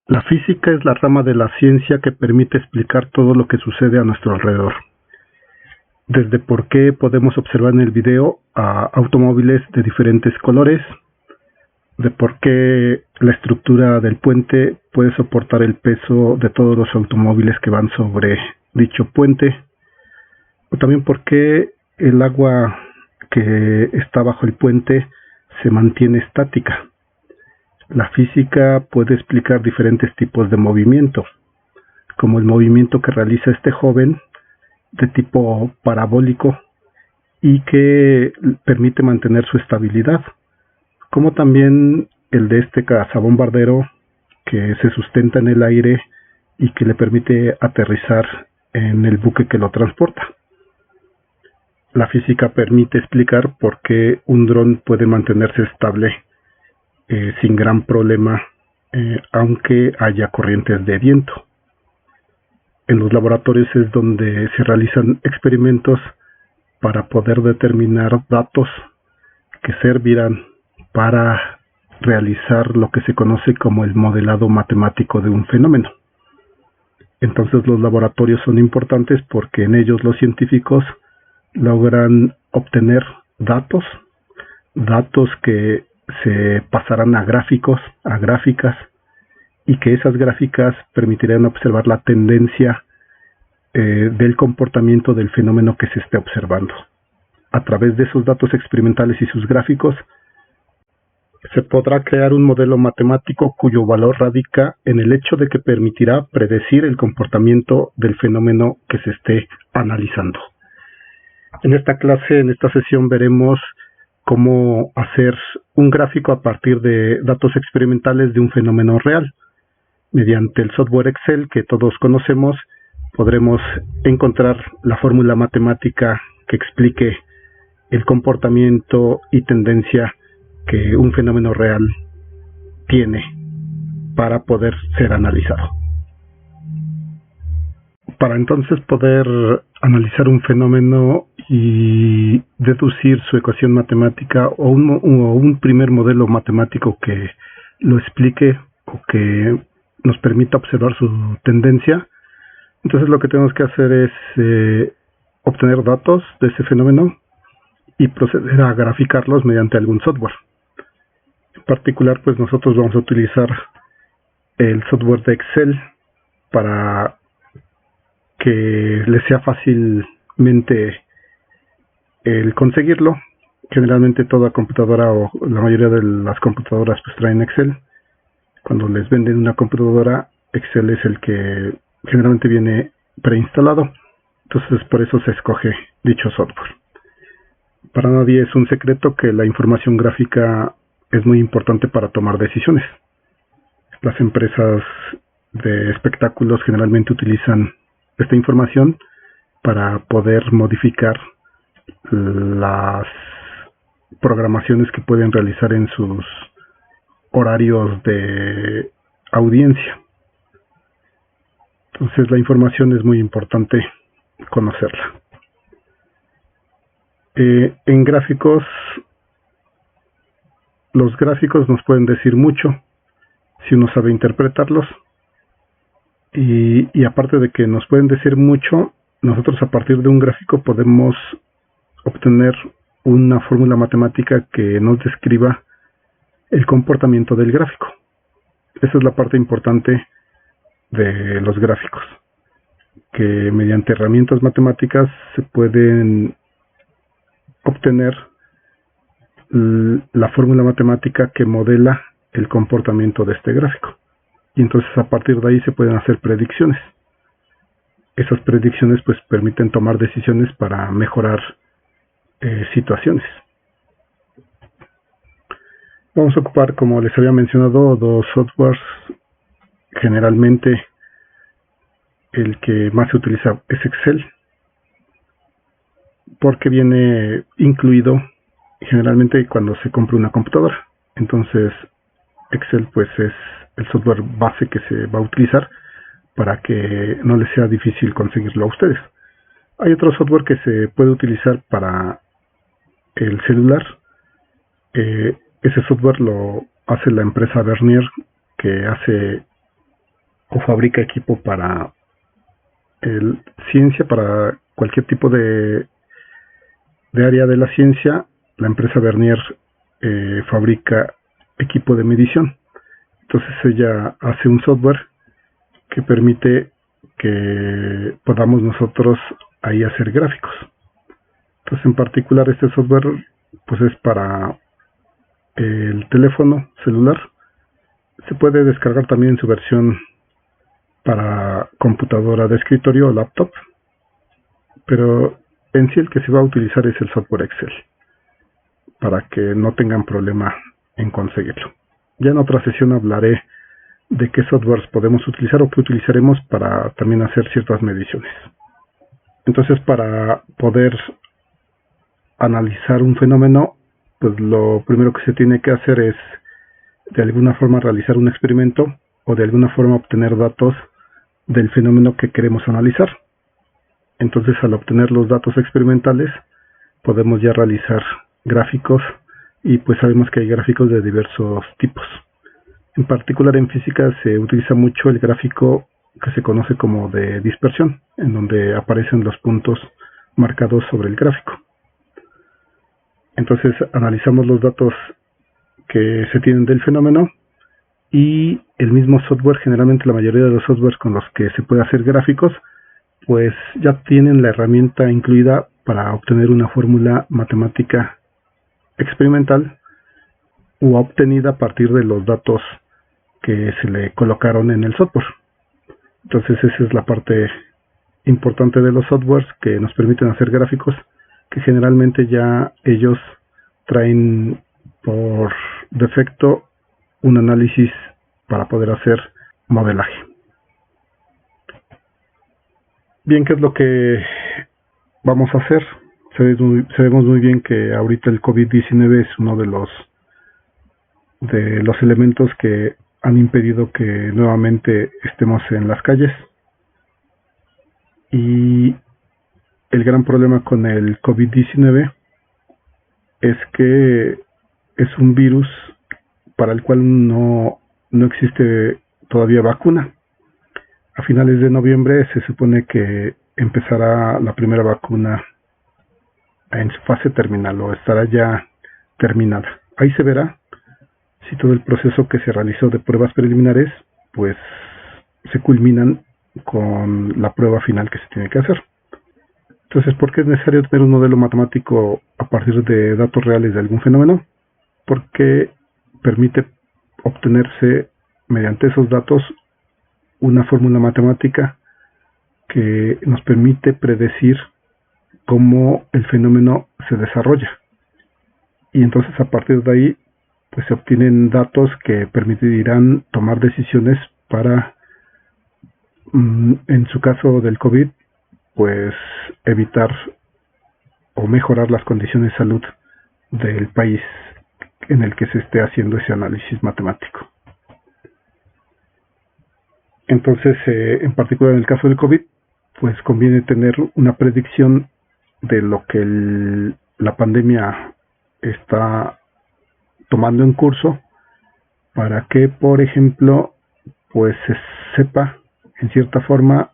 La física es la rama de la ciencia que permite explicar todo lo que sucede a nuestro alrededor. Desde por qué podemos observar en el video a automóviles de diferentes colores, de por qué la estructura del puente puede soportar el peso de todos los automóviles que van sobre dicho puente, o también por qué el agua que está bajo el puente se mantiene estática. La física puede explicar diferentes tipos de movimiento, como el movimiento que realiza este joven de tipo parabólico y que permite mantener su estabilidad, como también el de este cazabombardero que se sustenta en el aire y que le permite aterrizar en el buque que lo transporta. La física permite explicar por qué un dron puede mantenerse estable sin gran problema, aunque haya corrientes de viento. En los laboratorios es donde se realizan experimentos para poder determinar datos que servirán para realizar lo que se conoce como el modelado matemático de un fenómeno. Entonces los laboratorios son importantes porque en ellos los científicos logran obtener datos que se pasarán a gráficos, a gráficas, y que esas gráficas permitirán observar la tendencia del comportamiento del fenómeno que se esté observando. A través de esos datos experimentales y sus gráficos, se podrá crear un modelo matemático cuyo valor radica en el hecho de que permitirá predecir el comportamiento del fenómeno que se esté analizando. En esta clase, en esta sesión, veremos cómo hacer un gráfico a partir de datos experimentales de un fenómeno real. Mediante el software Excel que todos conocemos, podremos encontrar la fórmula matemática que explique el comportamiento y tendencia que un fenómeno real tiene para poder ser analizado. Para entonces poder analizar un fenómeno y deducir su ecuación matemática o un primer modelo matemático que lo explique o que nos permita observar su tendencia, entonces lo que tenemos que hacer es obtener datos de ese fenómeno y proceder a graficarlos mediante algún software. En particular, pues nosotros vamos a utilizar el software de Excel para que les sea fácilmente el conseguirlo. Generalmente toda computadora o la mayoría de las computadoras pues traen Excel. Cuando les venden una computadora, Excel es el que generalmente viene preinstalado. Entonces por eso se escoge dicho software. Para nadie es un secreto que la información gráfica es muy importante para tomar decisiones. Las empresas de espectáculos generalmente utilizan esta información para poder modificar las programaciones que pueden realizar en sus horarios de audiencia. Entonces la información es muy importante conocerla. En gráficos, los gráficos nos pueden decir mucho si uno sabe interpretarlos, y aparte de que nos pueden decir mucho, nosotros a partir de un gráfico podemos obtener una fórmula matemática que nos describa el comportamiento del gráfico. Esa es la parte importante de los gráficos, que mediante herramientas matemáticas se pueden obtener la fórmula matemática que modela el comportamiento de este gráfico. Y entonces a partir de ahí se pueden hacer predicciones. Esas predicciones pues permiten tomar decisiones para mejorar situaciones. Vamos a ocupar, como les había mencionado, dos softwares. Generalmente el que más se utiliza es Excel, porque viene incluido generalmente cuando se compra una computadora. Entonces Excel pues es el software base que se va a utilizar para que no les sea difícil conseguirlo a ustedes. Hay otro software que se puede utilizar para el celular. Ese software lo hace la empresa Vernier, que hace o fabrica equipo para ciencia, para cualquier tipo de área de la ciencia. La empresa Vernier fabrica equipo de medición. Entonces ella hace un software que permite que podamos nosotros ahí hacer gráficos. Entonces en particular este software pues es para el teléfono celular. Se puede descargar también en su versión para computadora de escritorio o laptop, pero en sí el que se va a utilizar es el software Excel, para que no tengan problema en conseguirlo. Ya en otra sesión hablaré de qué softwares podemos utilizar o qué utilizaremos para también hacer ciertas mediciones. Entonces, para poder analizar un fenómeno, pues lo primero que se tiene que hacer es de alguna forma realizar un experimento o de alguna forma obtener datos del fenómeno que queremos analizar. Entonces, al obtener los datos experimentales, podemos ya realizar gráficos, y pues sabemos que hay gráficos de diversos tipos. En particular en física se utiliza mucho el gráfico que se conoce como de dispersión, en donde aparecen los puntos marcados sobre el gráfico. Entonces analizamos los datos que se tienen del fenómeno, y el mismo software, generalmente la mayoría de los softwares con los que se puede hacer gráficos, pues ya tienen la herramienta incluida para obtener una fórmula matemática experimental o obtenida a partir de los datos que se le colocaron en el software. Entonces esa es la parte importante de los softwares que nos permiten hacer gráficos, que generalmente ya ellos traen por defecto un análisis para poder hacer modelaje. Bien, ¿qué es lo que vamos a hacer? Sabemos muy bien que ahorita el COVID-19 es uno de los elementos que han impedido que nuevamente estemos en las calles. Y el gran problema con el COVID-19 es que es un virus para el cual no existe todavía vacuna. A finales de noviembre se supone que empezará la primera vacuna en su fase terminal, o estará ya terminada. Ahí se verá si todo el proceso que se realizó de pruebas preliminares pues se culminan con la prueba final que se tiene que hacer. Entonces, ¿por qué es necesario tener un modelo matemático a partir de datos reales de algún fenómeno? Porque permite obtenerse mediante esos datos una fórmula matemática que nos permite predecir cómo el fenómeno se desarrolla. Y entonces a partir de ahí pues se obtienen datos que permitirán tomar decisiones para, en su caso del COVID, pues evitar o mejorar las condiciones de salud del país en el que se esté haciendo ese análisis matemático. Entonces, en particular en el caso del COVID, pues conviene tener una predicción de lo que la pandemia está tomando en curso, para que, por ejemplo, pues se sepa en cierta forma,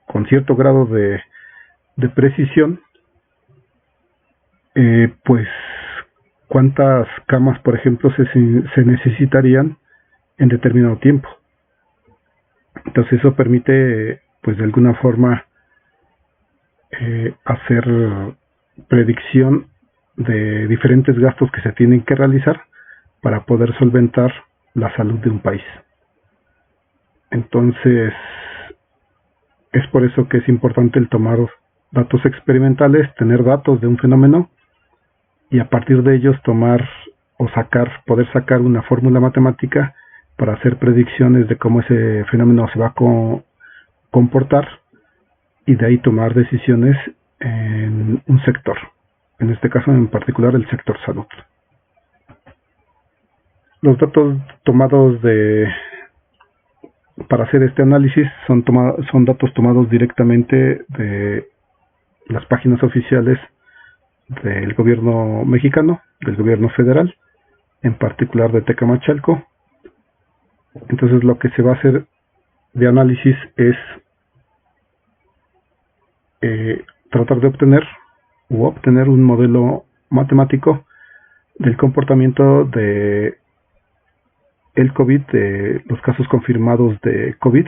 con cierto grado de precisión, pues cuántas camas, por ejemplo, se necesitarían en determinado tiempo. Entonces eso permite, pues de alguna forma, hacer predicción de diferentes gastos que se tienen que realizar para poder solventar la salud de un país. Entonces, es por eso que es importante el tomar datos experimentales, tener datos de un fenómeno, y a partir de ellos poder sacar una fórmula matemática para hacer predicciones de cómo ese fenómeno se va a comportar, y de ahí tomar decisiones en un sector, en este caso en particular el sector salud. Los datos tomados para hacer este análisis son datos tomados directamente de las páginas oficiales del gobierno mexicano, del gobierno federal, en particular de Tecamachalco. Entonces lo que se va a hacer de análisis es tratar de obtener un modelo matemático del comportamiento de el COVID, de los casos confirmados de COVID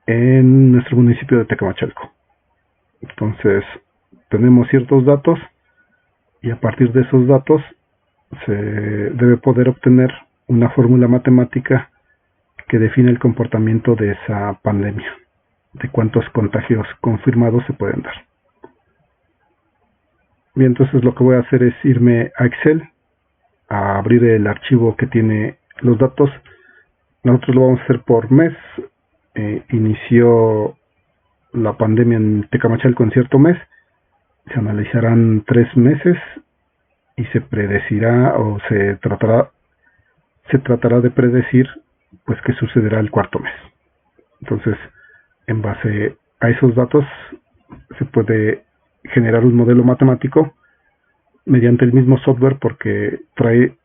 en nuestro municipio de Tecamachalco. Entonces, tenemos ciertos datos y a partir de esos datos se debe poder obtener una fórmula matemática que define el comportamiento de esa pandemia, de cuántos contagios confirmados se pueden dar. Bien, entonces lo que voy a hacer es irme a Excel, a abrir el archivo que tiene los datos. Nosotros lo vamos a hacer por mes. Inició la pandemia en Tecamachalco en cierto mes. Se analizarán 3 meses y se predecirá o se tratará de predecir pues qué sucederá el 4.º mes. Entonces, en base a esos datos se puede generar un modelo matemático mediante el mismo software, porque trae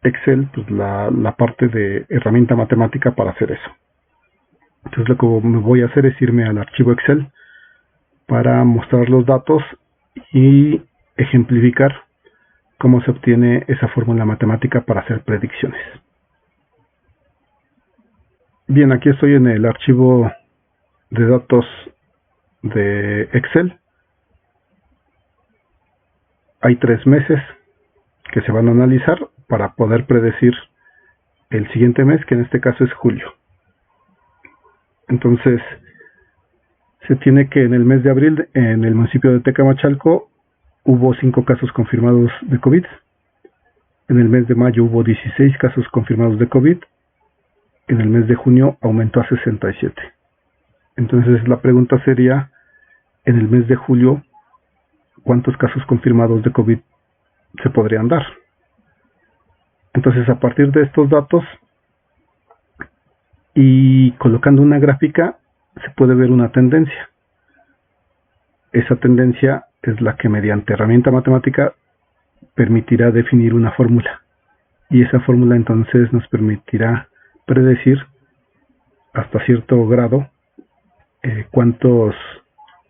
Excel pues la parte de herramienta matemática para hacer eso. Entonces lo que me voy a hacer es irme al archivo Excel para mostrar los datos y ejemplificar cómo se obtiene esa fórmula matemática para hacer predicciones. Bien, aquí estoy en el archivo de datos de Excel. Hay 3 meses que se van a analizar para poder predecir el siguiente mes, que en este caso es julio. Entonces, se tiene que en el mes de abril, en el municipio de Tecamachalco, hubo 5 casos confirmados de COVID. En el mes de mayo hubo 16 casos confirmados de COVID. En el mes de junio aumentó a 67. Entonces, la pregunta sería, en el mes de julio, ¿cuántos casos confirmados de COVID se podrían dar? Entonces, a partir de estos datos y colocando una gráfica, se puede ver una tendencia. Esa tendencia es la que mediante herramienta matemática permitirá definir una fórmula. Y esa fórmula entonces nos permitirá predecir hasta cierto grado cuántos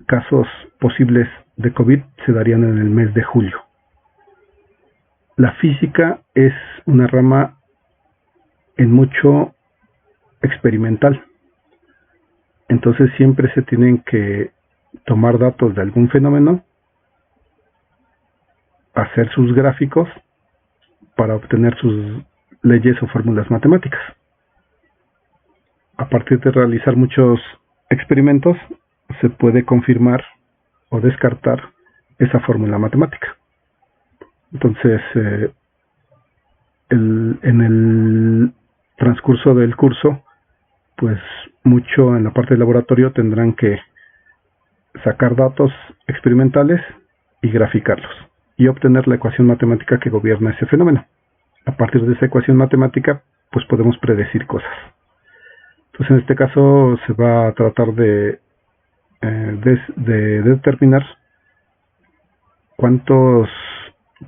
casos posibles de COVID se darían en el mes de julio. La física es una rama en mucho experimental. Entonces siempre se tienen que tomar datos de algún fenómeno, hacer sus gráficos para obtener sus leyes o fórmulas matemáticas. A partir de realizar muchos experimentos, se puede confirmar o descartar esa fórmula matemática. Entonces, en el transcurso del curso, pues mucho en la parte de laboratorio tendrán que sacar datos experimentales y graficarlos y obtener la ecuación matemática que gobierna ese fenómeno. A partir de esa ecuación matemática, pues podemos predecir cosas. Entonces, en este caso se va a tratar de determinar cuántos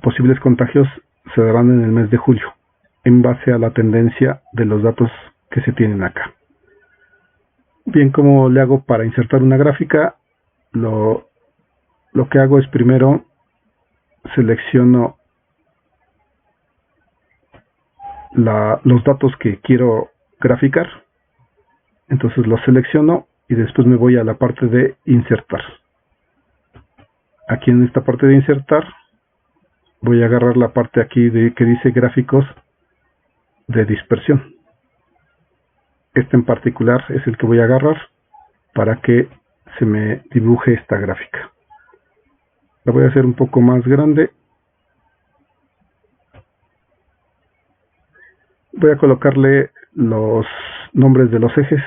posibles contagios se darán en el mes de julio, en base a la tendencia de los datos que se tienen acá. Bien, ¿cómo le hago para insertar una gráfica? Lo que hago es primero selecciono los datos que quiero graficar. Entonces los selecciono y después me voy a la parte de insertar. Aquí en esta parte de insertar voy a agarrar la parte aquí que dice gráficos de dispersión. Este en particular es el que voy a agarrar para que se me dibuje esta gráfica. La voy a hacer un poco más grande. Voy a colocarle los nombres de los ejes.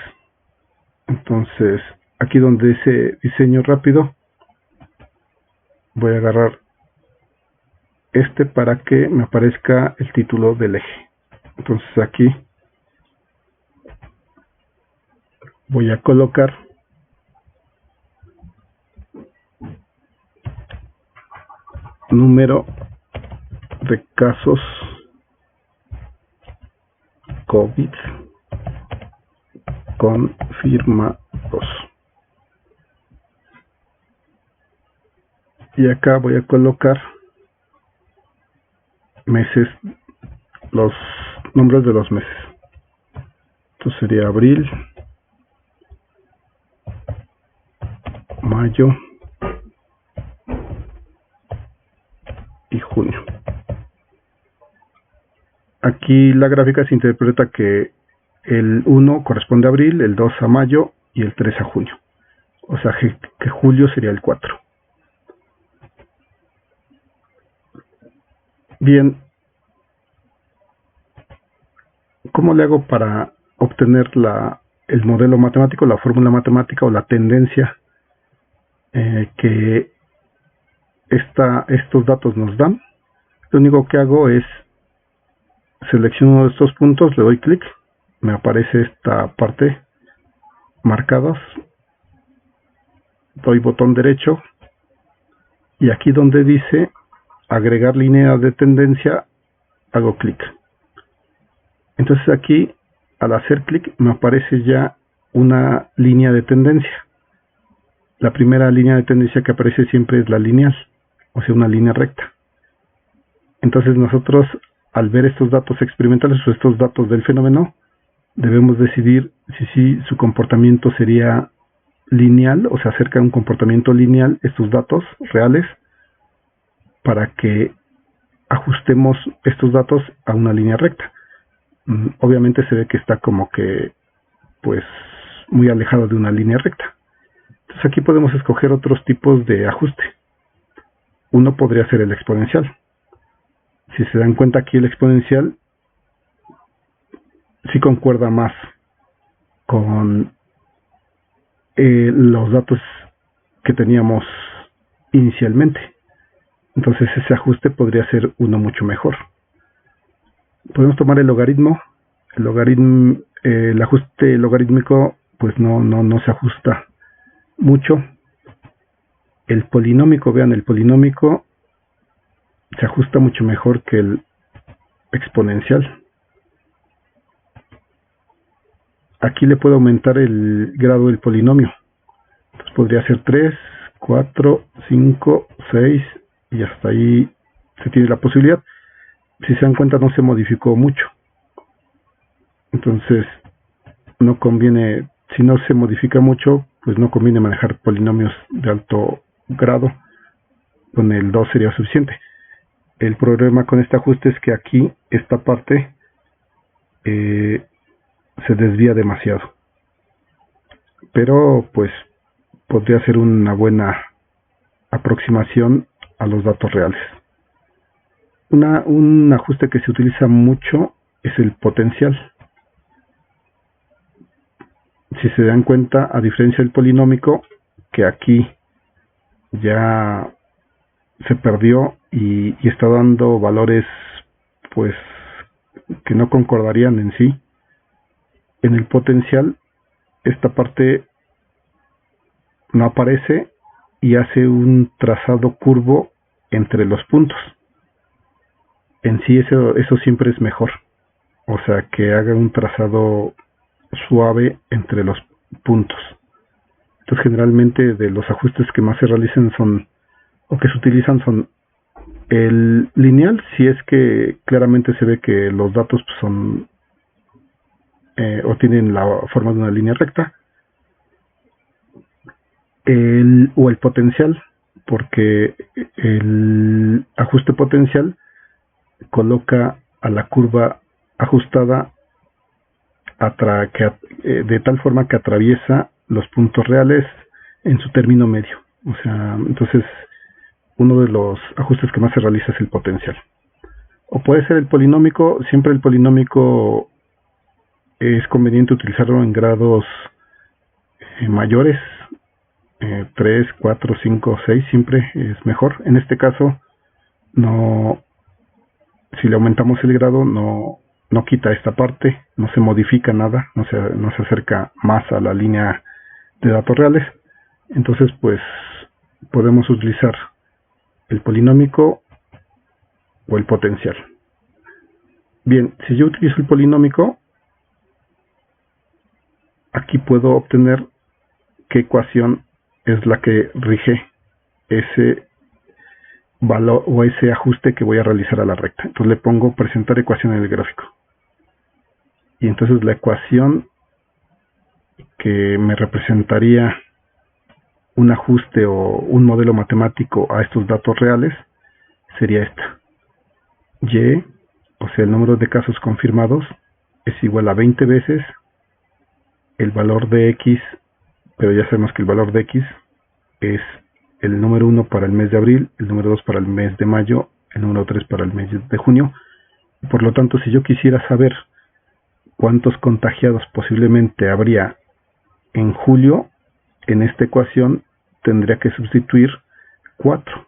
Entonces, aquí donde dice diseño rápido, voy a agarrar este para que me aparezca el título del eje. Entonces aquí voy a colocar número de casos COVID confirmados. Y acá voy a colocar meses, los nombres de los meses. Esto sería abril, mayo y junio. Aquí la gráfica se interpreta que el 1 corresponde a abril, el 2 a mayo y el 3 a junio. O sea que julio sería el 4. Bien, ¿cómo le hago para obtener el modelo matemático, la fórmula matemática o la tendencia que estos datos nos dan? Lo único que hago es selecciono uno de estos puntos, le doy clic, me aparece esta parte marcados, doy botón derecho y aquí donde dice agregar línea de tendencia hago clic. Entonces aquí al hacer clic me aparece ya una línea de tendencia. La primera línea de tendencia que aparece siempre es la lineal, o sea, una línea recta. Entonces nosotros al ver estos datos experimentales o estos datos del fenómeno debemos decidir si su comportamiento sería lineal o se acerca a un comportamiento lineal estos datos reales, para que ajustemos estos datos a una línea recta. Obviamente se ve que está como que pues muy alejado de una línea recta. Entonces aquí podemos escoger otros tipos de ajuste. Uno podría ser el exponencial. Si se dan cuenta, aquí el exponencial sí concuerda más con los datos que teníamos inicialmente. Entonces ese ajuste podría ser uno mucho mejor. Podemos tomar el logaritmo. El ajuste logarítmico pues no se ajusta mucho. El polinómico, vean, el polinómico se ajusta mucho mejor que el exponencial. Aquí le puedo aumentar el grado del polinomio. Entonces podría ser 3, 4, 5, 6 y hasta ahí se tiene la posibilidad. Si se dan cuenta, no se modificó mucho. Entonces no conviene, si no se modifica mucho, pues no conviene manejar polinomios de alto grado. Con el 2 sería suficiente. El problema con este ajuste es que aquí esta parte se desvía demasiado, pero pues podría ser una buena aproximación a los datos reales. Un ajuste que se utiliza mucho es el potencial. Si se dan cuenta, a diferencia del polinómico, que aquí ya se perdió y está dando valores pues que no concordarían en sí. En el potencial esta parte no aparece y hace un trazado curvo entre los puntos. En sí eso siempre es mejor, o sea, que haga un trazado suave entre los puntos. Entonces generalmente de los ajustes que más se realizan o que se utilizan son el lineal, si es que claramente se ve que los datos son o tienen la forma de una línea recta, o el potencial, porque el ajuste potencial coloca a la curva ajustada de tal forma que atraviesa los puntos reales en su término medio. O sea, entonces uno de los ajustes que más se realiza es el potencial. O puede ser el polinómico. Siempre el polinómico es conveniente utilizarlo en grados mayores, 3, 4, 5, 6, siempre es mejor. En este caso, si le aumentamos el grado, no quita esta parte, no se modifica nada, no se acerca más a la línea de datos reales. Entonces, pues, podemos utilizar el polinómico o el potencial. Bien, si yo utilizo el polinómico, aquí puedo obtener qué ecuación es la que rige ese valor o ese ajuste que voy a realizar a la recta. Entonces le pongo presentar ecuación en el gráfico. Y entonces la ecuación que me representaría un ajuste o un modelo matemático a estos datos reales sería esta. Y, o sea, el número de casos confirmados es igual a 20 veces el valor de X, pero ya sabemos que el valor de X es el número 1 para el mes de abril, el número 2 para el mes de mayo, el número 3 para el mes de junio. Por lo tanto, si yo quisiera saber cuántos contagiados posiblemente habría en julio, en esta ecuación tendría que sustituir 4.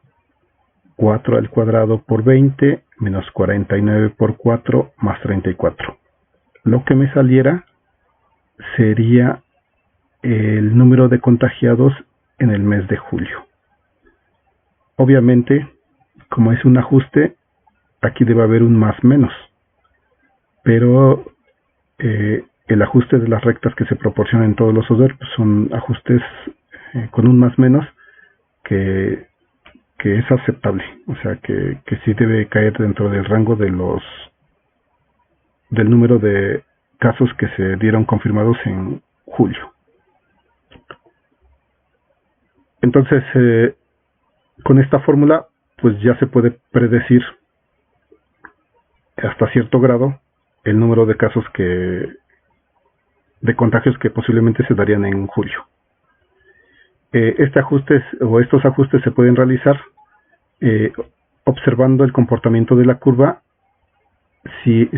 4 al cuadrado por 20 menos 49 por 4 más 34. Lo que me saliera sería el número de contagiados en el mes de julio. Obviamente, como es un ajuste, aquí debe haber un más menos, pero el ajuste de las rectas que se proporcionan en todos los software pues son ajustes con un más menos que es aceptable, o sea que sí debe caer dentro del rango de del número de casos que se dieron confirmados en julio. Entonces, con esta fórmula, pues ya se puede predecir hasta cierto grado el número de casos de contagios que posiblemente se darían en julio. Estos ajustes se pueden realizar observando el comportamiento de la curva. Si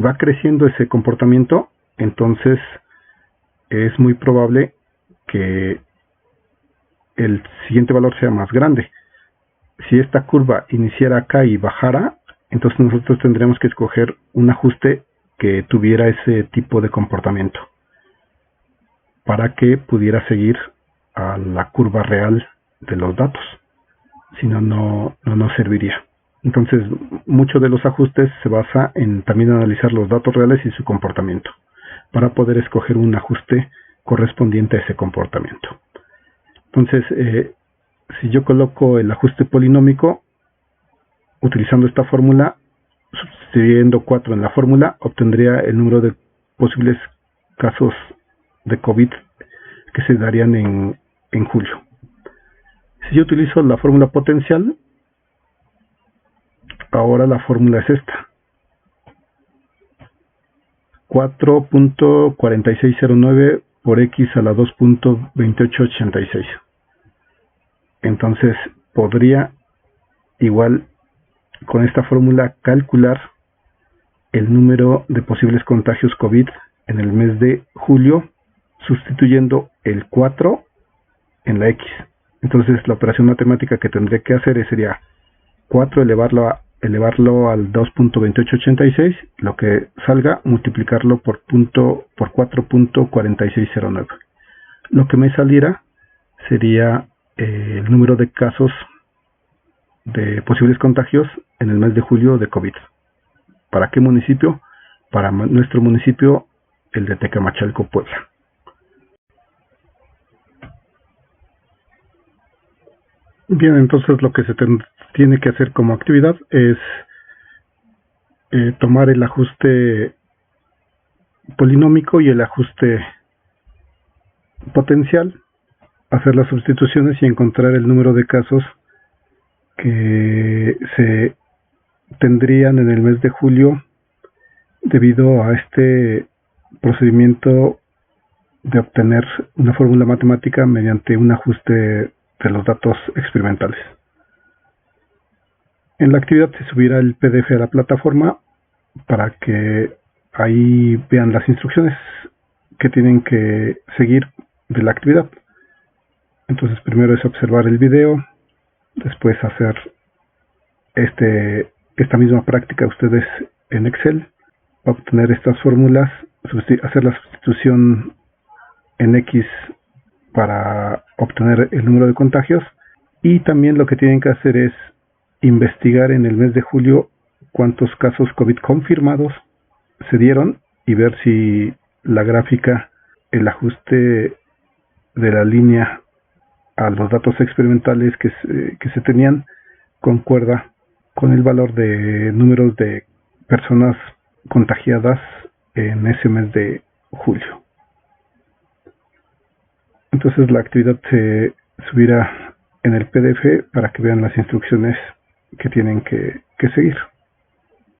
va creciendo ese comportamiento, entonces es muy probable que el siguiente valor sea más grande. Si esta curva iniciara acá y bajara, entonces nosotros tendríamos que escoger un ajuste que tuviera ese tipo de comportamiento para que pudiera seguir a la curva real de los datos. Si no, no nos serviría. Entonces, mucho de los ajustes se basa en también analizar los datos reales y su comportamiento para poder escoger un ajuste correspondiente a ese comportamiento. Entonces, si yo coloco el ajuste polinómico utilizando esta fórmula, sustituyendo 4 en la fórmula, obtendría el número de posibles casos de COVID que se darían en julio. Si yo utilizo la fórmula potencial, ahora la fórmula es esta: 4.4609 por X a la 2.2886. Entonces podría igual con esta fórmula calcular el número de posibles contagios COVID en el mes de julio sustituyendo el 4 en la X. Entonces la operación matemática que tendré que hacer sería 4 elevarlo al 2.2886, lo que salga multiplicarlo por 4.4609. Lo que me saliera sería el número de casos de posibles contagios en el mes de julio de COVID. ¿Para qué municipio? Para nuestro municipio, el de Tecamachalco, Puebla. Bien, entonces lo que se tiene que hacer como actividad es tomar el ajuste polinómico y el ajuste potencial, hacer las sustituciones y encontrar el número de casos que se tendrían en el mes de julio debido a este procedimiento de obtener una fórmula matemática mediante un ajuste de los datos experimentales. En la actividad se subirá el PDF a la plataforma para que ahí vean las instrucciones que tienen que seguir de la actividad. Entonces primero es observar el video, después hacer esta misma práctica ustedes en Excel, obtener estas fórmulas, hacer la sustitución en X para obtener el número de contagios, y también lo que tienen que hacer es investigar en el mes de julio cuántos casos COVID confirmados se dieron y ver si la gráfica el ajuste de la línea a los datos experimentales que se tenían concuerda con el valor de números de personas contagiadas en ese mes de julio. Entonces la actividad se subirá en el PDF para que vean las instrucciones que tienen que seguir.